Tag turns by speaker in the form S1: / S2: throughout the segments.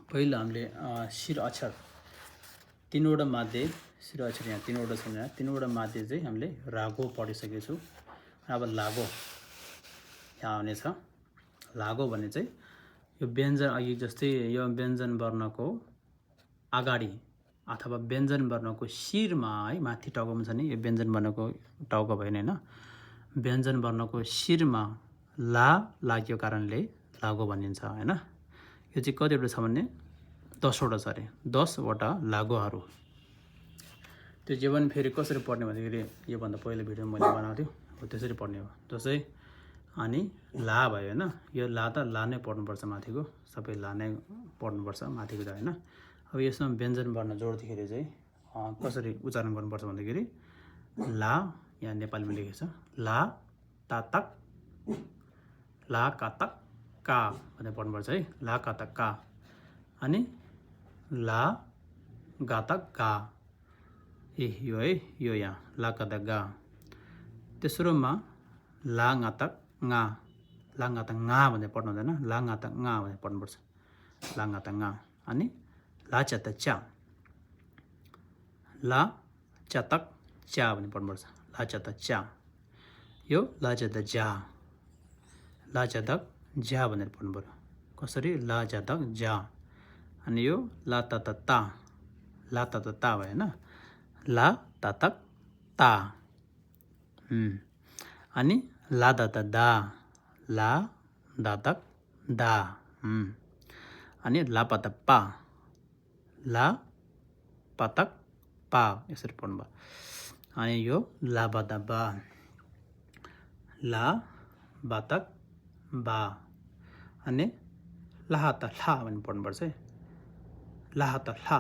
S1: पहिलो हामीले शिर अक्षर तीनवटा मध्ये शिर अक्षर यहाँ तीनवटा छन् यहाँ तीनवटा मध्ये चाहिँ हामीले रागो पढिसकेको छु। अब लागो यहाँ आउनेछ। लागो भने चाहिँ यो व्यञ्जन अघि जस्तै यो व्यञ्जन वर्णको अगाडि अथवा व्यञ्जन वर्णको शिरमा है माथि टाउकोमा छ नि यो व्यञ्जन वर्णको टाउको भएन हैन। व्यञ्जन वर्णको शिरमा ला लाग्यो कारणले लागो भनिन्छ हैन। यो चाहिँ कतिवटा छ भने 10 वटा छ अरे 10 वटा लागोहरू। त्यो जीवन फेरि कसरी पढ्ने भन्दाखेरि यो भन्दा पहिलो भिडियो मैले बनाएको थियो हो त्यसरी पढ्ने हो। जस्तै अनि ला भयो हैन। यो ला त ला नै पढ्नुपर्छ माथिको सबै ला नै पढ्नुपर्छ माथिको त हैन। अब यसमा व्यञ्जन वर्ण जोड्दाखेरि चाहिँ कसरी उच्चारण गर्नुपर्छ भन्दाखेरि ला यहाँ नेपालीमा लेखेको छ ला तातक ला कातक का भनेर पढ्नुपर्छ है। ला कातक का अनि ला गातक गा यो है यो यहाँ ला कातक गा। तेस्रोमा ला गातक गा भनेर पढ्नु हुँदैन ला गातक गा भनेर पढ्नुपर्छ ला गातक गा। अनि ला चतक चा ला चतक चा भनेर पढ्नुपर्छ ला चतक चा। यो ला चतक जा भनेर पढ्नुपर्छ कसरी ला चतक जा। अनि यो ला ततक ता भयो हैन ला ततक ता। अनि ला दातक दा अनि ला पतक पा यसरी पढ्नु। अनि यो ला बातक बा अनि ला तक ला भनेर पढ्नुपर्छ है ला तक ला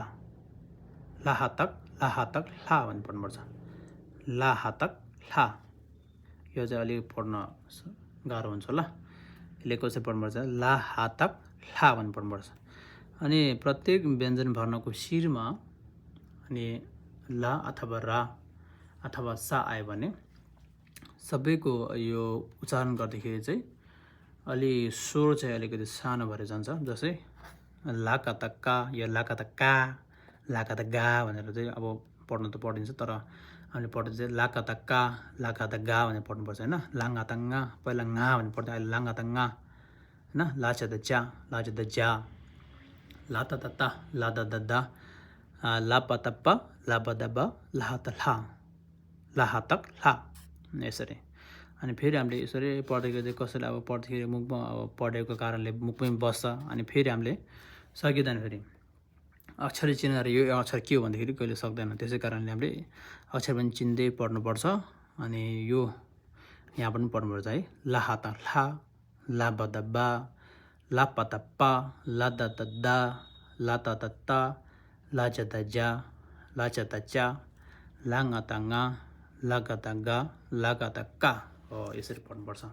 S1: भनेर पढ्नुपर्छ ला तक ला। यो चाहिँ अलिक पढ्न गाह्रो हुन्छ होला। यसले कसरी पढ्नुपर्छ ला तक ला भनेर पढ्नुपर्छ। अनि प्रत्येक व्यञ्जन वर्णको शिरमा अनि ला अथवा रा अथवा सा आयो भने सबैको यो उच्चारण गर्दाखेरि चाहिँ अलि स्वर चाहिँ अलिकति सानो भएर जान्छ। जस्तै ला कातक का यो ला कातक का ला कातक गा भनेर चाहिँ अब पढ्नु त पढिन्छ तर हामीले पढ्दा चाहिँ ला कातक का ला कातक गा भनेर पढ्नुपर्छ हैन। ला गातक गा पहिला गा भनेर पढ्दा अहिले ला गातक गा हैन। ला चतक चा ला चतक जा ला ततक ता ला ततक दा ला पतक प ला पतक ब ला तक ला यसरी। अनि फेरि हामीले यसरी पढ्दाखेरि चाहिँ कसैले अब पढ्दाखेरि मुखमा अब पढेको कारणले मुखमै बस्छ। अनि फेरि हामीले सकिँदैन फेरि अक्षर चिनेर यो अक्षर के हो भन्दाखेरि कहिले सक्दैन। त्यसै कारणले हामीले अक्षर पनि चिन्दै पढ्नुपर्छ। अनि यो यहाँ पनि पढ्नुपर्छ है ला तक ला ला पतक बा ला पतक प ला ततक दा ला ततक ता ला चतक जा ला चतक चा ला गातक गा ला गातक गा ला गातक का हो यसरी पढ्नुपर्छ।